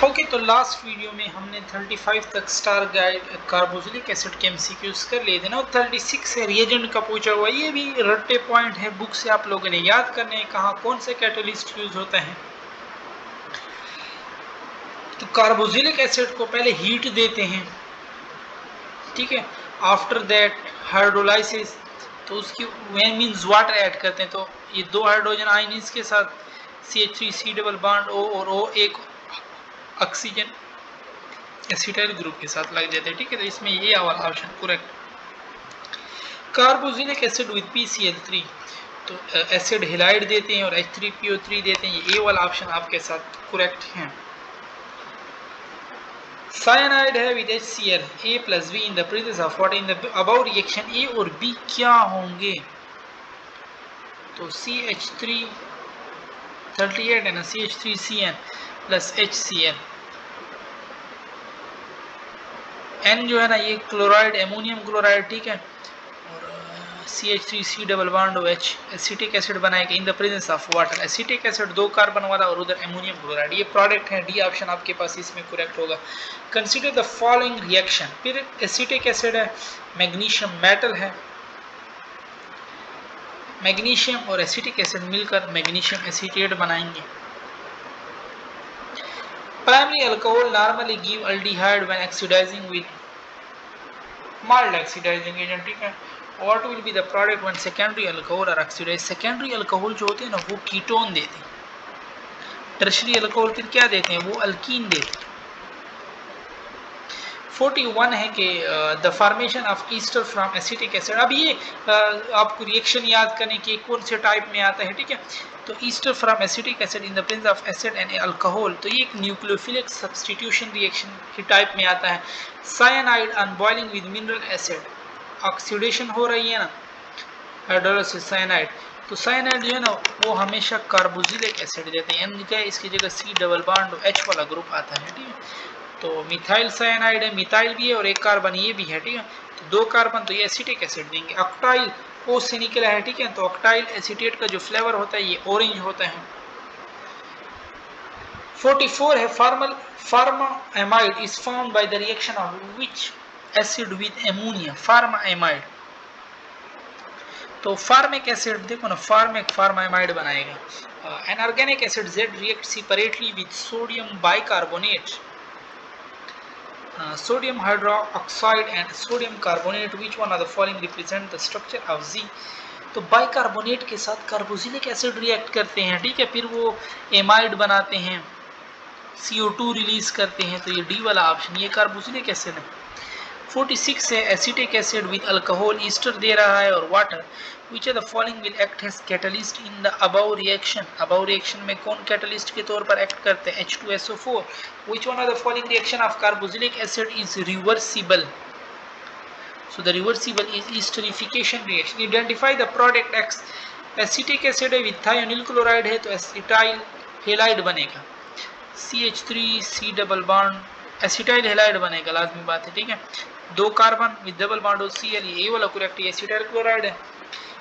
Okay, तो last video में हमने 35 तक स्टार गाइड कार्बोक्सिलिक एसिड के एमसीक्यूज कर लिए थे ना, और 36 है रिएजेंट का पूछा हुआ। ये भी रट्टे पॉइंट है, बुक से आप लोगों ने याद करने हैं कहाँ कौन से कैटलिस्ट यूज होते हैं। तो कार्बोक्सिलिक एसिड को पहले हीट देते हैं, ठीक है। आफ्टर दैट हाइड्रोलाइसिस, तो उसकी मींस वाटर ऐड करते हैं। तो ये दो हाइड्रोजन आयन इसके साथ CH3 डबल बॉन्ड O और O एक ऑक्सीजन एसिटाइल ग्रुप के साथ लग जाते हैं, ठीक है। तो इसमें ये वाला option correct. Carboxylic acid with PCl3, तो एसिड हेलाइड देते हैं और H3PO3 देते हैं, ये वाला ऑप्शन आपके साथ करेक्ट है। साइनाइड है with HCl A plus B in the presence of water in the above reaction A और B क्या होंगे? तो CH338 है ना, CH3CN प्लस HCl। N जो है ना ये क्लोराइड, एमोनियम क्लोराइड, ठीक है। और CH3C double bond OH acetic acid बनाएगा in the presence of water. Acetic acid दो कार्बन वाला और उधर एमोनियम क्लोराइड, ये प्रोडक्ट है। डी ऑप्शन आपके पास इसमें करेक्ट होगा। कंसीडर द फॉलोइंग रिएक्शन, फिर एसिटिक एसिड है, मैग्नीशियम मेटल है, मैग्नीशियम और एसिटिक एसिड मिलकर मैग्नीशियम एसीटेट बनाएंगे। Primary alcohol normally give aldehyde when oxidizing with mild oxidizing agent, ठीक है। What will be the product when secondary alcohol are oxidized? Secondary alcohol जो होते हैं ना वो कीटोन देते हैं, टर्शरी अल्कोहल फिर क्या देते हैं, वो अल्कीन देते हैं। 41 है कि the formation of Easter from acetic acid. अब ये आपको रिएक्शन याद करने की कौन से टाइप में आता है, ठीक है। तो Easter from acetic acid in the presence of acid and alcohol, तो ये एक न्यूक्लियोफिलिक सब्स्टिट्यूशन रिएक्शन की टाइप में आता है। Cyanide on boiling with mineral acid, oxidation हो रही है ना, हाइड्रोलाइसिस साइनाइड। तो साइनाइड जो है ना वो हमेशा कार्बोक्सिलिक एसिड देते हैं, N क्या है, इसकी जगह C डबल बॉन्ड H वाला ग्रुप आता है, ठीक है। तो मिथाइल साइनाइड है, मिथाइल भी है और एक कार्बन ये भी है, ठीक है। तो दो कार्बन, तो ये एसिटिक एसिड देंगे। ऑक्टाइल O से निकला है, ठीक है। तो ऑक्टाइल एसीटेट का जो फ्लेवर होता है ये ऑरेंज होता है। 44 है formamide is formed by the reaction of which acid with ammonia, formamide. तो फार्मिक एसिड देखो ना, फार्माएमाइड बनाएगा। An organic acid Z react separately with sodium bicarbonate, sodium hydroxide and sodium carbonate, which one of the following represent the structure of Z? तो bicarbonate के साथ carboxylic acid react करते हैं, ठीक है। फिर वो एमाइड बनाते हैं, CO2 रिलीज करते हैं। तो ये डी वाला ऑप्शन, ये कार्बोक्सिलिक एसिड है। 46 है acetic acid with alcohol ester दे रहा है और water, which of the following will act as catalyst in the above reaction? above reaction में कौन कैटलिस्ट के तौर पर एक्ट करते हैं? H2SO4। which one of the following reaction of carboxylic acid is reversible? so the reversible is esterification reaction. identify the product X, acetic acid है with thionyl chloride है, तो एसिटाइल हेलाइड बनेगा। CH3C double bond acetyl halide बनेगा, लाजमी बात है, ठीक है। दो कार्बन विद डबल बॉन्ड और Cl, ये वाला करेक्ट, ये एसिटाइल क्लोराइड है।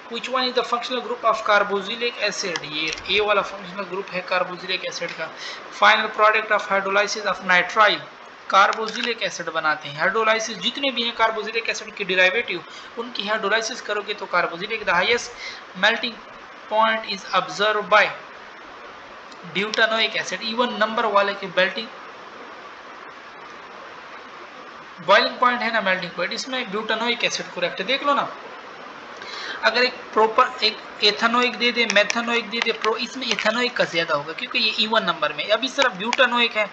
Which one is the functional group of carboxylic acid? ये A वाला functional group है कार्बोक्सिलिक एसिड का। Final product of hydrolysis of nitrile, carboxylic acid बनाते हैं। हाइड्रोलाइसिस जितने भी हैं कार्बोक्सिलिक एसिड के डेरिवेटिव, उनकी हाइड्रोलाइसिस करोगे तो carboxylic. The highest melting point is observe by butanoic acid, even number वाले के मेल्टिंग बॉइलिंग पॉइंट है ना, मेल्टिंग पॉइंट, इसमें ब्यूटानोइक एसिड करेक्ट है। देख लो ना, अगर एक प्रॉपर एक एथेनोइक दे दे, मेथेनोइक दे दे, इसमें एथेनोइक का ज्यादा होगा क्योंकि ये इवन नंबर में। अब इस तरफ ब्यूटानोइक है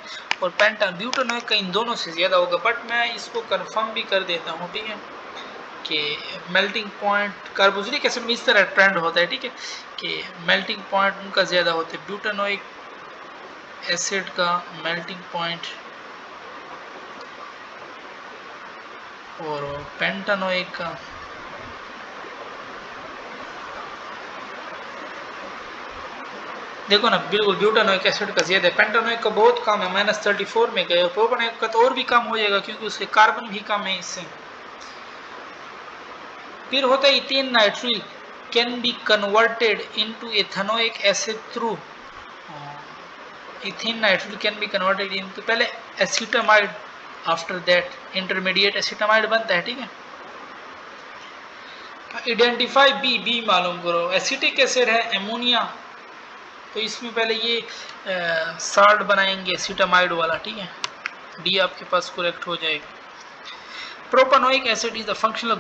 और पेंटा, ब्यूटानोइक का इन दोनों से ज्यादा होगा। बट मैं इसको कंफर्म भी कर देता हूँ, ठीक है, कि मेल्टिंग पॉइंट कार्बोक्सिलिक एसिड में इस तरह ट्रेंड होता है, ठीक है, कि मेल्टिंग पॉइंट उनका ज्यादा होता है। ब्यूटानोइक एसिड का मेल्टिंग पॉइंट और पेंटानोइक का देखो ना, बिल्कुल ब्यूटानोइक एसिड का ज्यादा है, पेंटानोइक का बहुत कम है, -34 में गए। प्रोपेनोइक का तो और भी कम हो जाएगा क्योंकि उसके कार्बन भी कम है इससे। फिर होता है ethane nitrile can be converted into ethanoic acid through ethane नाइट्रोल can be converted in, तो पहले acetamide, after that intermediate acetamide बनता है, ठीक है। आइडेंटिफाई बी, बी मालूम करो। एसिटिक एसिड है एमोनिया, तो इसमें पहले ये साल्ट बनाएंगे एसिटामाइड वाला, ठीक है। डी आपके पास करेक्ट हो जाएगा। Propanoic acid is the functional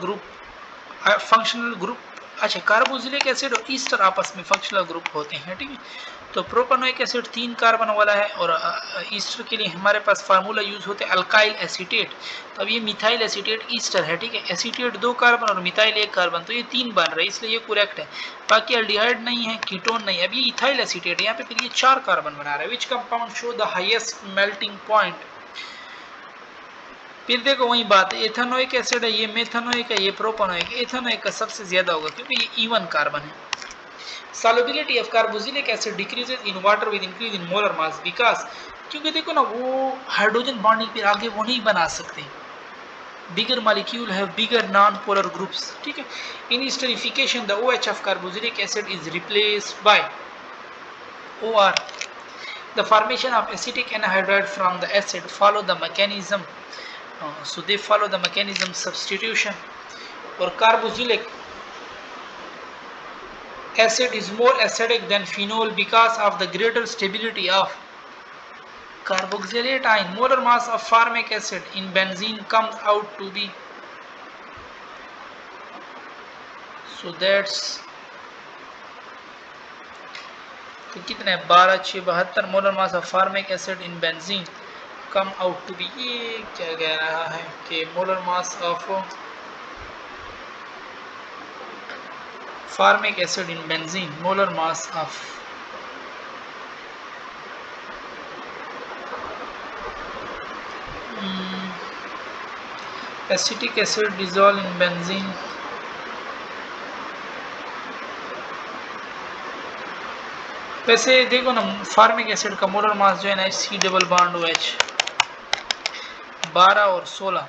group, अच्छा कार्बोक्सिलिक एसिड और ईस्टर आपस में फंक्शनल ग्रुप होते हैं, ठीक है। तो प्रोपानोइक एसिड 3 कार्बन वाला है और ईस्टर के लिए हमारे पास फार्मूला यूज होते हैं अल्काइल एसीटेट। तो अब ये मिथाइल एसीटेट ईस्टर है, ठीक है। एसीटेट 2 कार्बन और मिथाइल 1 कार्बन, तो ये 3 बन रहे हैं, इसलिए ये करेक्ट है। बाकी अल्डिहाइड नहीं है, कीटोन नहीं है। अब ये इथाइल एसीटेट, यहाँ पे फिर ये 4 कार्बन बना रहा है। Which compound show the highest melting point. फिर देखो वही बात, एथेनोइक एसिड है, ये मेथेनोइक है, ये प्रोपानोइक। एथेनोइक का सबसे ज्यादा होगा क्योंकि ये इवन कार्बन है। Solubility of carboxylic acid decreases in water with increase in molar mass because, क्योंकि देखो ना वो हाइड्रोजन बॉन्डिंग फिर आगे वो नहीं बना सकते। बिगर मॉलिक्यूल है, बिगर नॉन पोलर ग्रुप्स, ठीक है। इन esterification the OH of carboxylic acid is replaced by OR. The formation of acetic anhydride from the acid follow the mechanism, so they follow the mechanism substitution. और carboxylic acid is more acidic than phenol because of the greater stability of carboxylate ion. Molar mass of formic acid in benzene comes out to be, so that's, तो कितने 12,672 molar mass of formic acid in benzene come out to be. ये क्या कह रहा है कि molar mass of formic acid in benzene, molar mass of acetic acid dissolve in benzene, वैसे देखो ना फार्मिक एसिड का मोलर मास जो है ना सी डबल बॉन्ड OH 12 और 16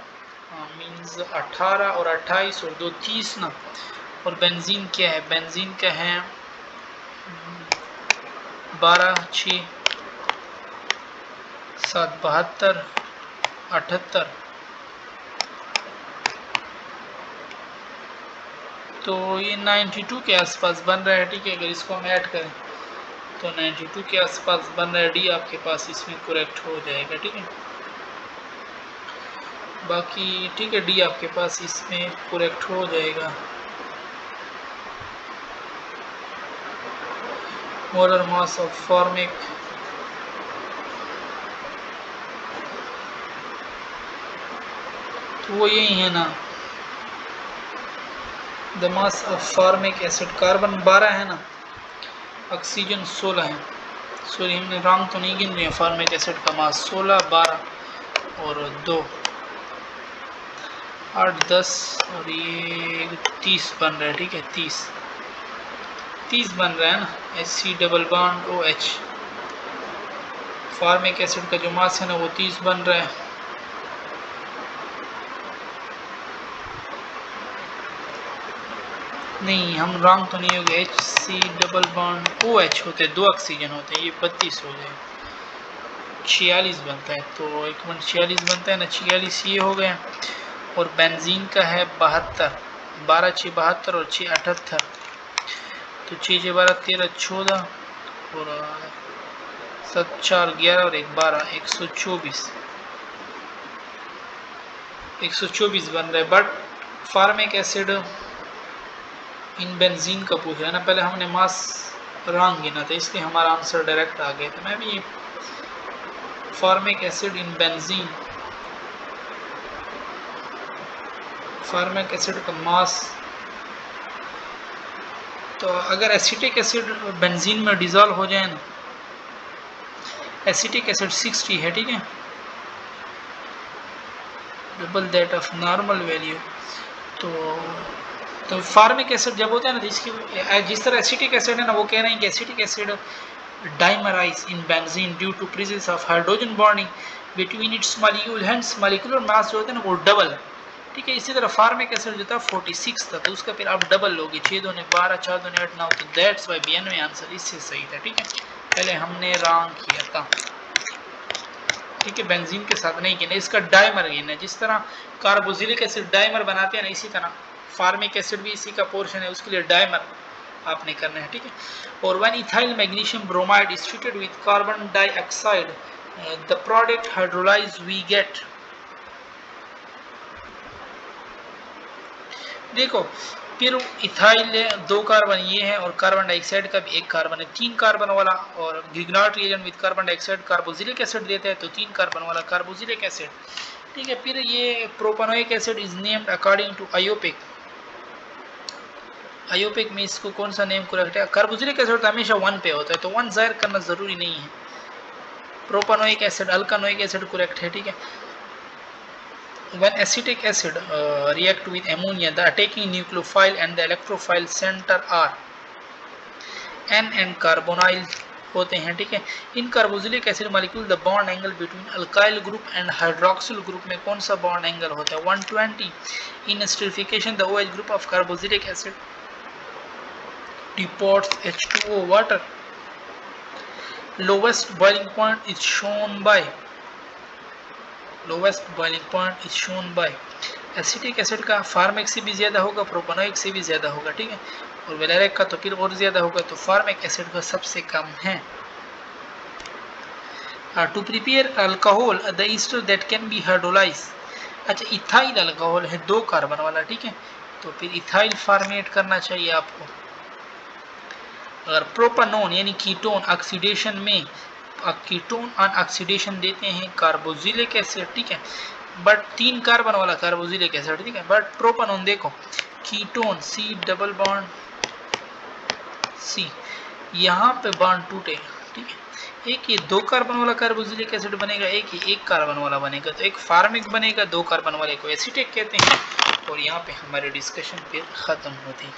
मींस 18 और 28 और 2 30 ना। और बेंजीन क्या है, बेंजीन का है 12 6 7 72 78, तो ये 92 के आसपास बन रहा है, ठीक है। अगर इसको हम ऐड करें तो 92 के आसपास बन रहा है। डी आपके पास इसमें करेक्ट हो जाएगा, ठीक है। बाकी ठीक है, डी आपके पास इसमें करेक्ट हो जाएगा। मोलर मास ऑफ फॉर्मिक, तो वो यही है ना, the mass of formic acid carbon 12 है ना, ऑक्सीजन 16 है। सॉरी हमने रॉन्ग तो नहीं गिन रहे हैं। फॉर्मिक एसिड का मास 16 12 और 2 8 10 और ये 30 बन रहा है, ठीक है। 30 बन रहा है ना, H double bond OH। Formic acid का जो मास है ना वो 30 बन रहा है। नहीं हम रॉन्ग तो नहीं हो गए, H डबल बॉन्ड OH होते हैं, 2 ऑक्सीजन होते हैं, ये 32 हो जाए 46 बनता है। तो 1 मिनट 46 बनता है ना, 46 ये हो गया। और बेंजीन का है 72, 12 6 72 और 6 78, तो 6 6 12 13 14 और 7 4 11 और 1 12 124 बन रहा है। But formic acid in benzene का पूछा है ना, पहले हमने मास रॉन्ग गिना था इसलिए हमारा आंसर डायरेक्ट आ गया। तो मैं भी formic acid in benzene, formic acid का मास, तो अगर एसिटिक एसिड बेंजीन में डिजॉल्व हो जाए ना, एसिटिक एसिड 60 है, ठीक है, double that of normal value. तो फार्मिक एसिड जब होता है ना, तो इसकी जिस तरह एसिटिक एसिड है ना, वो कह रहे हैं कि acetic acid dimerise in benzene due to presence of hydrogen bonding between its molecule, hence molecular mass जो होता है ना वो डबल, ठीक है। इसी तरह फार्मिक एसिड जो था 46 था, तो उसका फिर आप डबल लोगे, 6 दूने 12 4 दूने 8 9, तो दैट्स वाई 92 आंसर इससे सही था, ठीक है। पहले हमने रॉन्ग किया था, ठीक है, बेंजीन के साथ नहीं किया, इसका डाइमर गिनना है। जिस तरह कार्बोक्सिलिक एसिड डाइमर बनाते हैं ना, इसी तरह फार्मिक एसिड भी इसी का पोर्शन है, उसके लिए डाइमर आपने करना है, ठीक है। और when ethyl magnesium bromide is treated with carbon dioxide the product hydrolyse we get, देखो फिर इथाइल 2 कार्बन ये है और कार्बन डाइऑक्साइड का भी 1 कार्बन है, 3 कार्बन वाला, और Grignard reagent with carbon dioxide carboxylic acid देता है, तो 3 कार्बन वाला कार्बोक्सिलिक एसिड, ठीक है। फिर ये propanoic acid is named according to IUPAC, IUPAC में इसको कौन सा नेम करेक्ट है? कार्बोक्सिलिक एसिड तो हमेशा 1 पे होता है, तो 1 जाहिर करना जरूरी नहीं है। प्रोपेनोइक एसिड अल्कानोइक एसिड करेक्ट है, ठीक है। When acetic acid react with ammonia, the attacking nucleophile and the electrophile center are N and carbonyl होते हैं, ठीक है। In carboxylic acid molecule the bond angle between alkyl group and hydroxyl group में कौन सा बॉन्ड एंगल होता है? 120। In esterification the OH group of carboxylic acid deports H2O water. Lowest boiling point is shown by acetic acid का formic से भी ज्यादा होगा, प्रोपेनोइक से भी ज्यादा होगा, ठीक है। और वेलेरिक का तो फिर और ज्यादा होगा, तो फार्मिक एसिड का सबसे कम है। To prepare alcohol the ester that can be hydrolyze, अच्छा इथाइल अल्कोहल है 2 कार्बन वाला, ठीक है, तो फिर इथाइल फॉर्मेट करना चाहिए आपको। अगर प्रोपेनोन यानी कीटोन ऑक्सीडेशन में कीटोन ऑन ऑक्सीडेशन देते हैं कार्बोक्सिलिक एसिड, ठीक है, बट 3 कार्बन वाला कार्बोक्सिलिक एसिड, ठीक है। बट प्रोपेनोन देखो ketone C double bond C, यहाँ पे बॉन्ड टूटेगा, ठीक है। एक ये 2 कार्बन वाला कार्बोक्सिलिक एसिड बनेगा, एक ये 1 कार्बन वाला बनेगा, तो एक फार्मिक बनेगा, 2 कार्बन वाले को एसिटिक कहते हैं। और यहाँ पे हमारी डिस्कशन फिर खत्म होती है।